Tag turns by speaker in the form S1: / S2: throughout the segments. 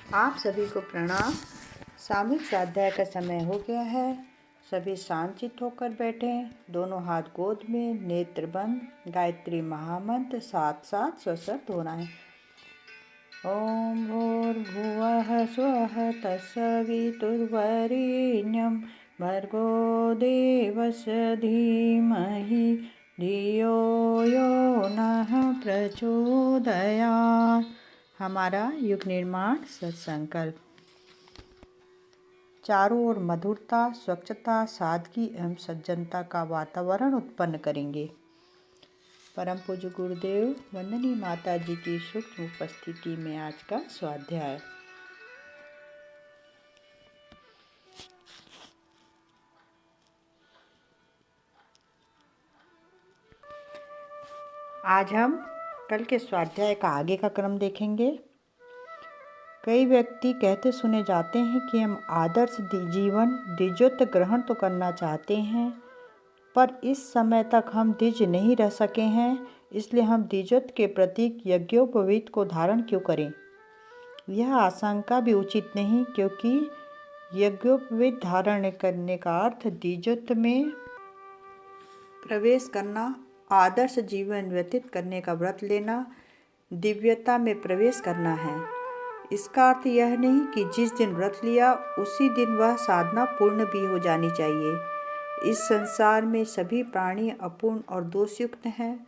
S1: आप सभी को प्रणाम। सामूहिक स्वाध्याय का समय हो गया है। सभी शांतचित्त होकर बैठें, दोनों हाथ गोद में, नेत्र बंद। गायत्री महामंत्र साथ साथ स्वसत होना है। ओम भूर्भुवः स्वः तत्सवितुर्वरेण्यं भर्गो देवस्य धीमहि धियो यो नः प्रचोदयात्। हमारा युग निर्माण सत्संकल्प। चारों ओर मधुरता, स्वच्छता, सादगी एवं सज्जनता का वातावरण उत्पन्न करेंगे। परम पूज्य गुरुदेव वंदनीय माता जी की सूक्ष्म उपस्थिति में आज का स्वाध्याय। आज हम कल के स्वाध्याय का आगे का क्रम देखेंगे। कई व्यक्ति कहते सुने जाते हैं कि हम आदर्श जीवन द्विजोत ग्रहण तो करना चाहते हैं, पर इस समय तक हम द्विज नहीं रह सके हैं, इसलिए हम द्विजोत के प्रतीक यज्ञोपवीत को धारण क्यों करें। यह आशंका भी उचित नहीं, क्योंकि यज्ञोपवीत धारण करने का अर्थ द्विजोत में प्रवेश करना, आदर्श जीवन व्यतीत करने का व्रत लेना, दिव्यता में प्रवेश करना है। इसका अर्थ यह नहीं कि जिस दिन व्रत लिया उसी दिन वह साधना पूर्ण भी हो जानी चाहिए। इस संसार में सभी प्राणी अपूर्ण और दोषयुक्त हैं।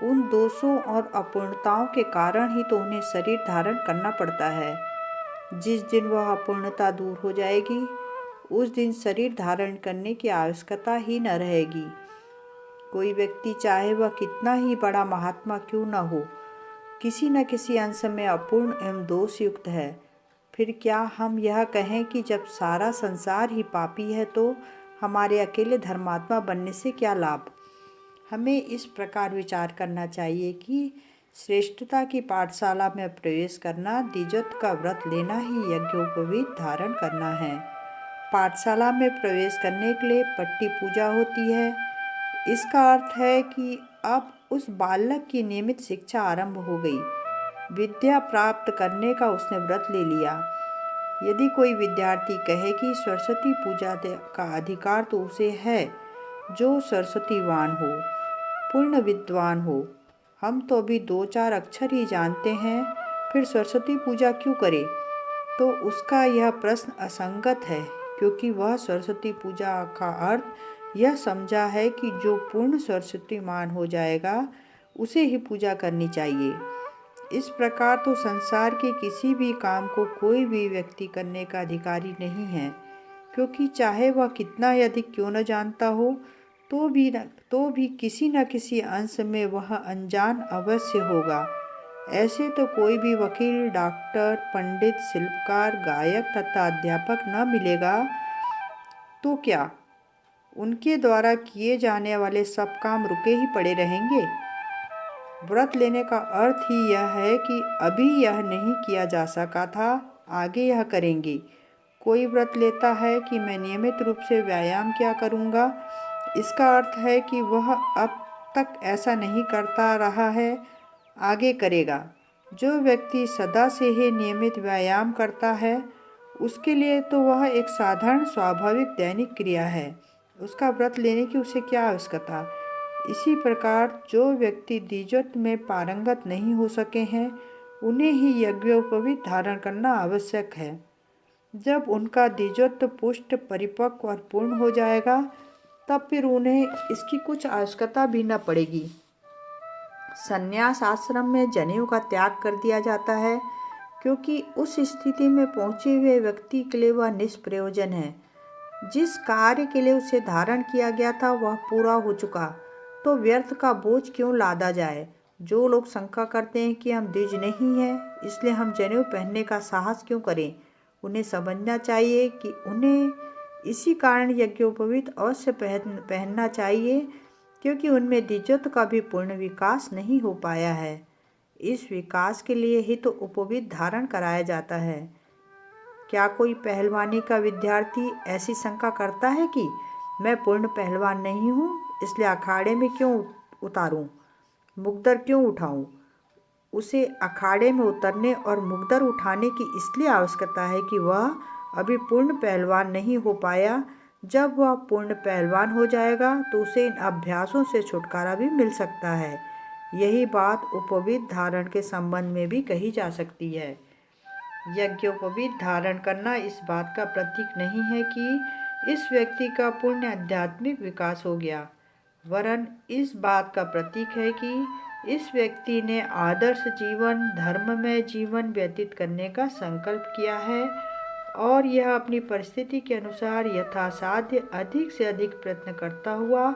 S1: उन दोषों और अपूर्णताओं के कारण ही तो उन्हें शरीर धारण करना पड़ता है। जिस दिन वह अपूर्णता दूर हो जाएगी उस दिन शरीर धारण करने की आवश्यकता ही न रहेगी। कोई व्यक्ति चाहे वह कितना ही बड़ा महात्मा क्यों न हो, किसी न किसी अंश में अपूर्ण एवं दोषयुक्त है। फिर क्या हम यह कहें कि जब सारा संसार ही पापी है तो हमारे अकेले धर्मात्मा बनने से क्या लाभ। हमें इस प्रकार विचार करना चाहिए कि श्रेष्ठता की पाठशाला में प्रवेश करना, द्विजोत का व्रत लेना ही यज्ञोपवीत धारण करना है। पाठशाला में प्रवेश करने के लिए पट्टी पूजा होती है। इसका अर्थ है कि अब उस बालक की नियमित शिक्षा आरंभ हो गई। विद्या प्राप्त करने का उसने व्रत ले लिया। यदि कोई विद्यार्थी कहे कि सरस्वती पूजा का अधिकार तो उसे है जो सरस्वतीवान हो, पूर्ण विद्वान हो, हम तो अभी 2-4 अक्षर ही जानते हैं, फिर सरस्वती पूजा क्यों करे, तो उसका यह प्रश्न असंगत है, क्योंकि वह सरस्वती पूजा का अर्थ यह समझा है कि जो पूर्ण सरस्वतीमान हो जाएगा उसे ही पूजा करनी चाहिए। इस प्रकार तो संसार के किसी भी काम को कोई भी व्यक्ति करने का अधिकारी नहीं है, क्योंकि चाहे वह कितना ही अधिक क्यों न जानता हो तो भी किसी न किसी अंश में वह अनजान अवश्य होगा। ऐसे तो कोई भी वकील, डॉक्टर, पंडित, शिल्पकार, गायक तथा अध्यापक न मिलेगा तो क्या उनके द्वारा किए जाने वाले सब काम रुके ही पड़े रहेंगे। व्रत लेने का अर्थ ही यह है कि अभी यह नहीं किया जा सका था, आगे यह करेंगे। कोई व्रत लेता है कि मैं नियमित रूप से व्यायाम किया करूँगा, इसका अर्थ है कि वह अब तक ऐसा नहीं करता रहा है, आगे करेगा। जो व्यक्ति सदा से ही नियमित व्यायाम करता है उसके लिए तो वह एक साधारण स्वाभाविक दैनिक क्रिया है, उसका व्रत लेने की उसे क्या आवश्यकता। इसी प्रकार जो व्यक्ति द्विजोत में पारंगत नहीं हो सके हैं उन्हें ही यज्ञोपवीत धारण करना आवश्यक है। जब उनका द्विजोत पुष्ट, परिपक्व और पूर्ण हो जाएगा तब फिर उन्हें इसकी कुछ आवश्यकता भी न पड़ेगी। संन्यास आश्रम में जनेऊ का त्याग कर दिया जाता है, क्योंकि उस स्थिति में पहुँचे हुए व्यक्ति के लिए वह निष्प्रयोजन है। जिस कार्य के लिए उसे धारण किया गया था वह पूरा हो चुका, तो व्यर्थ का बोझ क्यों लादा जाए। जो लोग शंका करते हैं कि हम द्विज नहीं हैं इसलिए हम जनेऊ पहनने का साहस क्यों करें, उन्हें समझना चाहिए कि उन्हें इसी कारण यज्ञोपवीत अवश्य पहनना चाहिए, क्योंकि उनमें द्विजोत का भी पूर्ण विकास नहीं हो पाया है। इस विकास के लिए ही तो उपवीत धारण कराया जाता है। क्या कोई पहलवानी का विद्यार्थी ऐसी शंका करता है कि मैं पूर्ण पहलवान नहीं हूँ, इसलिए अखाड़े में क्यों उतारूँ, मुकद्दर क्यों उठाऊँ। उसे अखाड़े में उतरने और मुकद्दर उठाने की इसलिए आवश्यकता है कि वह अभी पूर्ण पहलवान नहीं हो पाया। जब वह पूर्ण पहलवान हो जाएगा तो उसे इन अभ्यासों से छुटकारा भी मिल सकता है। यही बात उपवीत धारण के संबंध में भी कही जा सकती है। यज्ञोपवीत धारण करना इस बात का प्रतीक नहीं है कि इस व्यक्ति का पूर्ण आध्यात्मिक विकास हो गया, वरन इस बात का प्रतीक है कि इस व्यक्ति ने आदर्श जीवन, धर्ममय जीवन व्यतीत करने का संकल्प किया है और यह अपनी परिस्थिति के अनुसार यथासाध्य अधिक से अधिक प्रयत्न करता हुआ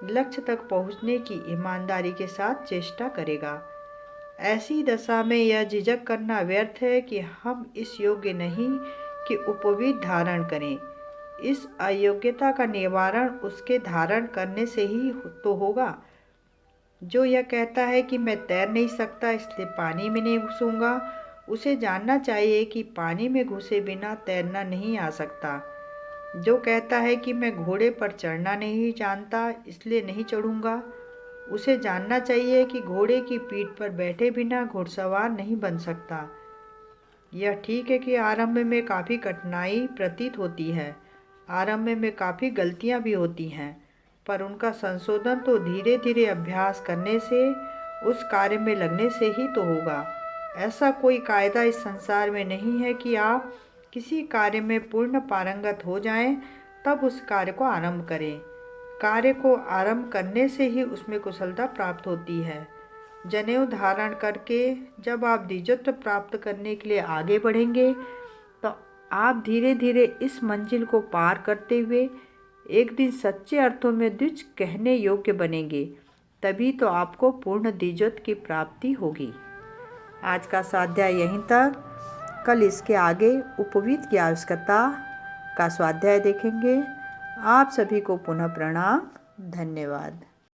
S1: लक्ष्य तक पहुंचने की ईमानदारी के साथ चेष्टा करेगा। ऐसी दशा में यह झिझक करना व्यर्थ है कि हम इस योग्य नहीं कि उपवीत धारण करें। इस अयोग्यता का निवारण उसके धारण करने से ही तो होगा। जो यह कहता है कि मैं तैर नहीं सकता इसलिए पानी में नहीं घुसूंगा, उसे जानना चाहिए कि पानी में घुसे बिना तैरना नहीं आ सकता। जो कहता है कि मैं घोड़े पर चढ़ना नहीं जानता इसलिए नहीं चढ़ूंगा, उसे जानना चाहिए कि घोड़े की पीठ पर बैठे बिना घुड़सवार नहीं बन सकता। यह ठीक है कि आरंभ में काफ़ी कठिनाई प्रतीत होती है, आरंभ में काफ़ी गलतियां भी होती हैं, पर उनका संशोधन तो धीरे धीरे अभ्यास करने से, उस कार्य में लगने से ही तो होगा। ऐसा कोई कायदा इस संसार में नहीं है कि आप किसी कार्य में पूर्ण पारंगत हो जाएं, तब उस कार्य को आरंभ करें। कार्य को आरंभ करने से ही उसमें कुशलता प्राप्त होती है। जनेऊ धारण करके जब आप द्विजत्व प्राप्त करने के लिए आगे बढ़ेंगे तो आप धीरे धीरे इस मंजिल को पार करते हुए एक दिन सच्चे अर्थों में द्विज कहने योग्य बनेंगे। तभी तो आपको पूर्ण द्विजत्व की प्राप्ति होगी। आज का स्वाध्याय यहीं तक। कल इसके आगे उपवीत की आवश्यकता का स्वाध्याय देखेंगे। आप सभी को पुनः प्रणाम। धन्यवाद।